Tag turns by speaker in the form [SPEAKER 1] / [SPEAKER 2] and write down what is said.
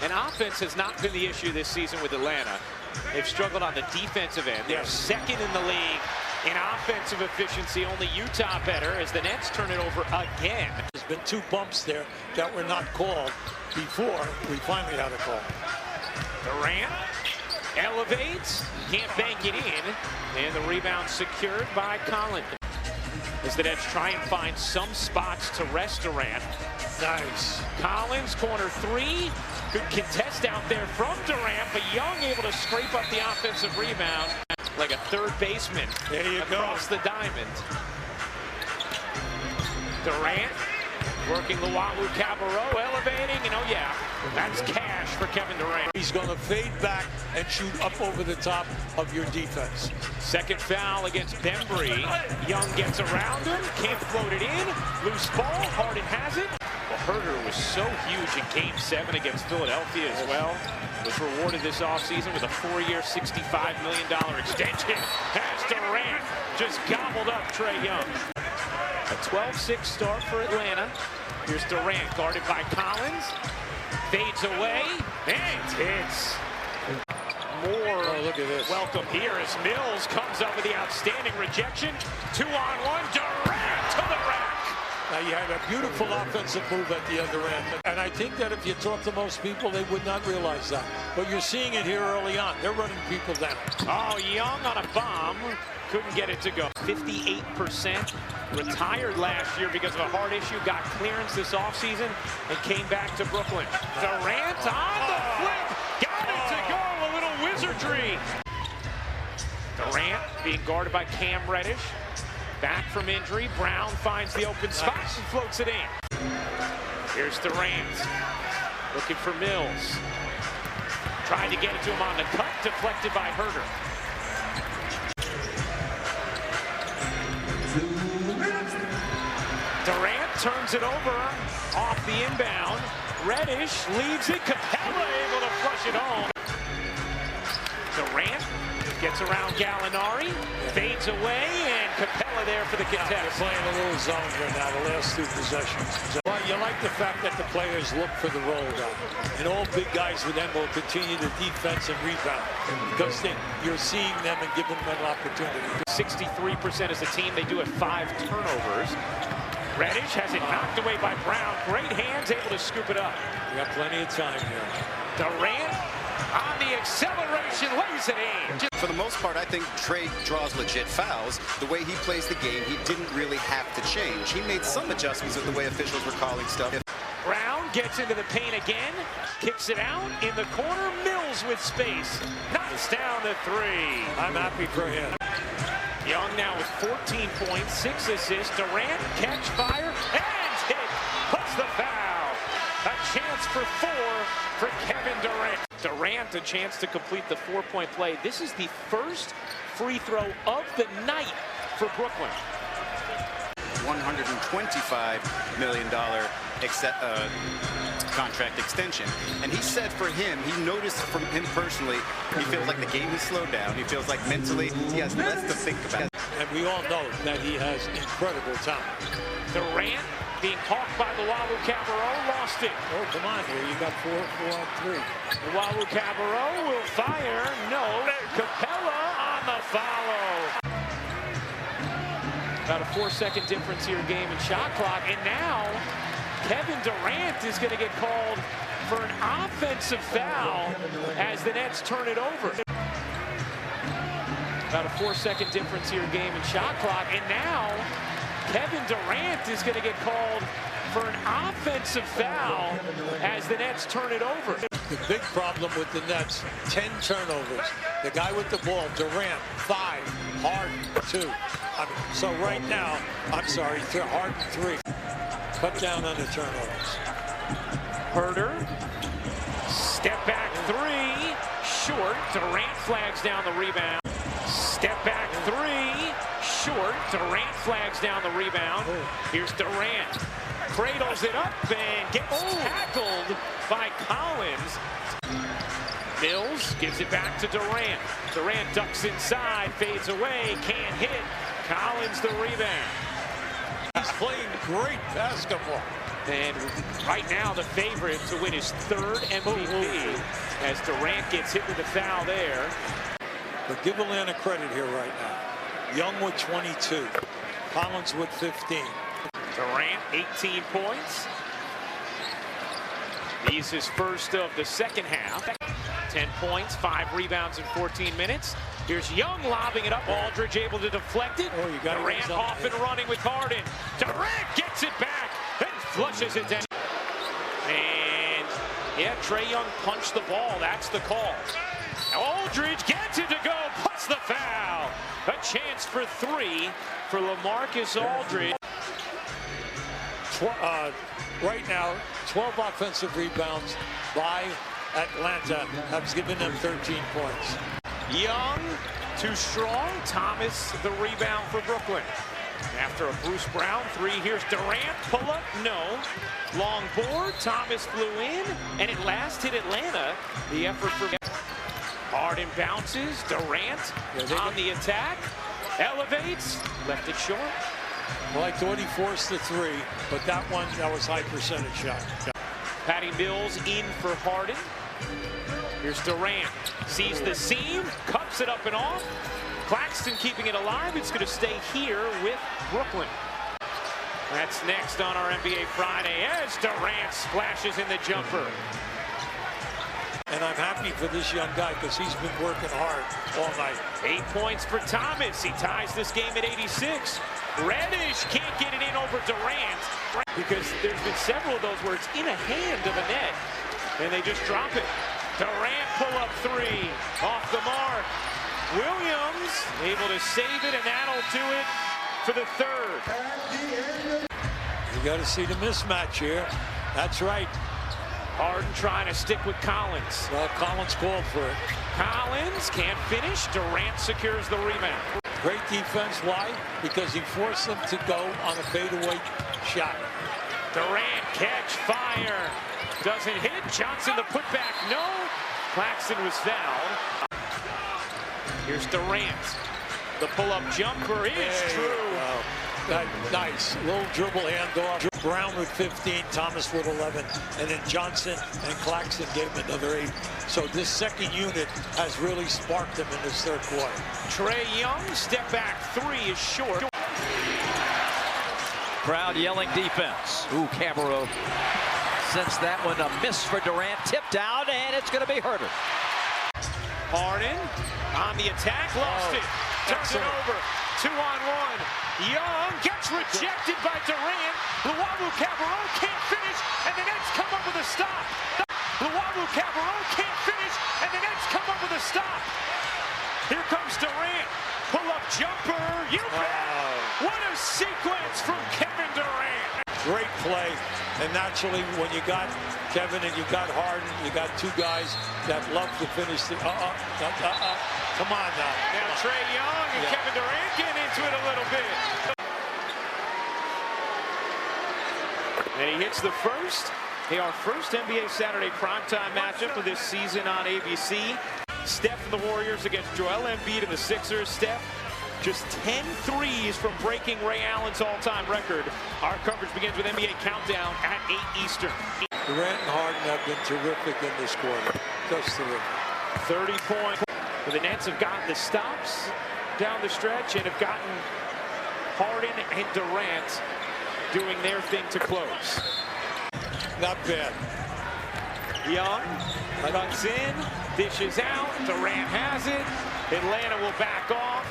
[SPEAKER 1] And offense has not been the issue this season with Atlanta. They've struggled on the defensive end. They're second in the league in offensive efficiency, only Utah better as the Nets turn it over again.
[SPEAKER 2] There's been 2 bumps there that were not called before we finally had a call.
[SPEAKER 1] Durant elevates, can't bank it in, and the rebound secured by Collins. As the Nets try and find some spots to rest Durant.
[SPEAKER 2] Nice.
[SPEAKER 1] Collins, corner 3. Good contest out there from Durant, but Young able to scrape up the offensive rebound like a third baseman across the diamond. Durant working Luwawu-Cabarrot, elevating, and oh yeah, that's cash for Kevin Durant.
[SPEAKER 2] He's going to fade back and shoot up over the top of your defense.
[SPEAKER 1] Second foul against Bembry. Young gets around him, can't float it in. Loose ball, Harden has it. Well, Herter was so huge in Game 7 against Philadelphia as well. Was rewarded this offseason with a 4-year, $65 million extension. As Durant just gobbled up Trae Young. A 12-6 start for Atlanta. Here's Durant guarded by Collins. Fades away and hits. More
[SPEAKER 2] look at this.
[SPEAKER 1] Welcome here as Mills comes up with the outstanding rejection. 2-on-1, Durant to the rack.
[SPEAKER 2] Now you had a beautiful offensive move at the other end. And I think that if you talk to most people, they would not realize that. But you're seeing it here early on. They're running people down.
[SPEAKER 1] Oh, Young on a bomb. Couldn't get it to go. 58%. Retired last year because of a heart issue. Got clearance this offseason and came back to Brooklyn. Durant on the flip. Got it to go. A little wizardry. Durant being guarded by Cam Reddish. Back from injury. Brown finds the open spot and floats it in. Here's Durant. Looking for Mills. Trying to get it to him on the cut. Deflected by Herter. Durant turns it over off the inbound. Reddish leaves it. Capella able to flush it home. Durant gets around Gallinari, fades away, and Capella there for the contest.
[SPEAKER 2] They're playing a little zone here now, the last 2 possessions. Well, you like the fact that the players look for the roll down. And all big guys with them will continue to defense and rebound because you're seeing them and giving them an opportunity.
[SPEAKER 1] 63% as a team. They do have 5 turnovers. Reddish has it knocked away by Brown. Great hands, able to scoop it up.
[SPEAKER 2] We got plenty of time here.
[SPEAKER 1] Durant on the acceleration, lays it in.
[SPEAKER 3] For the most part, I think Trae draws legit fouls. The way he plays the game, he didn't really have to change. He made some adjustments with the way officials were calling stuff.
[SPEAKER 1] Brown gets into the paint again, kicks it out in the corner. Mills with space, knocks down the 3.
[SPEAKER 2] I'm happy for him.
[SPEAKER 1] Young now with 14 points, 6 assists. Durant catch fire and hit. Puts the foul. A chance for 4 for Kevin Durant. Durant a chance to complete the 4-point play. This is the first free throw of the night for Brooklyn.
[SPEAKER 3] $125 million contract extension. And he said for him, he noticed from him personally, he feels like the game has slowed down. He feels like mentally he has less to think about.
[SPEAKER 2] And we all know that he has incredible talent.
[SPEAKER 1] Durant being hawked by Luwawu-Cabarrot, lost it.
[SPEAKER 2] Oh, come on here. You got 4 on 3.
[SPEAKER 1] Luwawu-Cabarrot will fire. No. Capella on the follow. About a 4-second difference here game and shot clock. And now Kevin Durant is going to get called for an offensive foul as the Nets turn it over. About a 4-second difference here game and shot clock. And now Kevin Durant is going to get called for an offensive foul as the Nets turn it over.
[SPEAKER 2] The big problem with the Nets, 10 turnovers. The guy with the ball, Durant, 5, Harden, 2. So right now, I'm sorry, Harden 3. Cut down on the turnovers.
[SPEAKER 1] Herter, step back 3, short. Durant flags down the rebound. Step back 3, short. Durant flags down the rebound. Here's Durant. Cradles it up and gets tackled by Collins. Mills gives it back to Durant. Durant ducks inside, fades away, can't hit. Collins the rebound.
[SPEAKER 2] He's playing great basketball.
[SPEAKER 1] And right now the favorite to win his 3rd MVP. as Durant gets hit with a foul there.
[SPEAKER 2] But give Atlanta credit here right now. Young with 22. Collins with 15.
[SPEAKER 1] Durant, 18 points. He's his first of the second half. 10 points, 5 rebounds in 14 minutes. Here's Young lobbing it up. Aldridge able to deflect it.
[SPEAKER 2] Oh, you got
[SPEAKER 1] Durant off and running with Harden. Durant gets it back and flushes it down. And yeah, Trae Young punched the ball. That's the call. Aldridge gets it to go, puts the foul. A chance for 3 for LaMarcus Aldridge.
[SPEAKER 2] Right now, 12 offensive rebounds by Atlanta has given them 13 points.
[SPEAKER 1] Young, too strong. Thomas, the rebound for Brooklyn. After a Bruce Brown 3, here's Durant. Pull up, no. Long board, Thomas flew in, and it last hit Atlanta. The effort for Harden bounces. Durant on the attack. Elevates, left it short.
[SPEAKER 2] Well, I thought he forced the 3, but that was high percentage shot.
[SPEAKER 1] Patty Mills in for Harden. Here's Durant. Sees the seam, cups it up and off. Claxton keeping it alive. It's going to stay here with Brooklyn. That's next on our NBA Friday as Durant splashes in the jumper.
[SPEAKER 2] And I'm happy for this young guy because he's been working hard all night.
[SPEAKER 1] 8 points for Thomas. He ties this game at 86. Reddish can't get it in over Durant because there's been several of those where it's in a hand of a net and they just drop it. Durant pull up 3 off the mark. Williams able to save it, and that'll do it for the 3rd.
[SPEAKER 2] You got to see the mismatch here. That's right.
[SPEAKER 1] Harden trying to stick with Collins.
[SPEAKER 2] Well, Collins called for it.
[SPEAKER 1] Collins can't finish. Durant secures the rebound.
[SPEAKER 2] Great defense. Why? Because he forced them to go on a fadeaway shot.
[SPEAKER 1] Durant catch fire. Doesn't hit. Johnson the putback. No. Claxton was fouled. Here's Durant. The pull-up jumper is true.
[SPEAKER 2] Nice. Little dribble handoff. Brown with 15, Thomas with 11, and then Johnson and Claxton gave him another 8. So this second unit has really sparked them in this 3rd quarter.
[SPEAKER 1] Trae Young, step back 3 is short.
[SPEAKER 4] Crowd yelling defense. Ooh, Cabarrot sends that one a miss for Durant. Tipped out, and it's going to be Herter.
[SPEAKER 1] Harden on the attack, lost it. Turns it over. 2-on-1. Young gets rejected by Durant. Luwawu-Cabarrot can't finish, and the Nets come up with a stop. Luwawu-Cabarrot can't finish, and the Nets come up with a stop. Here comes Durant. Pull-up jumper. You bet. What a sequence from Kevin Durant.
[SPEAKER 2] Great play. And naturally, when you got Kevin and you got Harden, you got 2 guys that love to finish the Come on now.
[SPEAKER 1] Now Trae Young and Kevin Durant getting into it a little bit. And he hits the first. Hey, our first NBA Saturday primetime matchup of this season on ABC. Steph and the Warriors against Joel Embiid and the Sixers. Steph, just 10 threes from breaking Ray Allen's all-time record. Our coverage begins with NBA Countdown at 8 Eastern.
[SPEAKER 2] Durant and Harden have been terrific in this quarter. Just terrific.
[SPEAKER 1] 30 points. The Nets have gotten the stops down the stretch and have gotten Harden and Durant doing their thing to close.
[SPEAKER 2] Not bad.
[SPEAKER 1] Young runs in, dishes out. Durant has it. Atlanta will back off.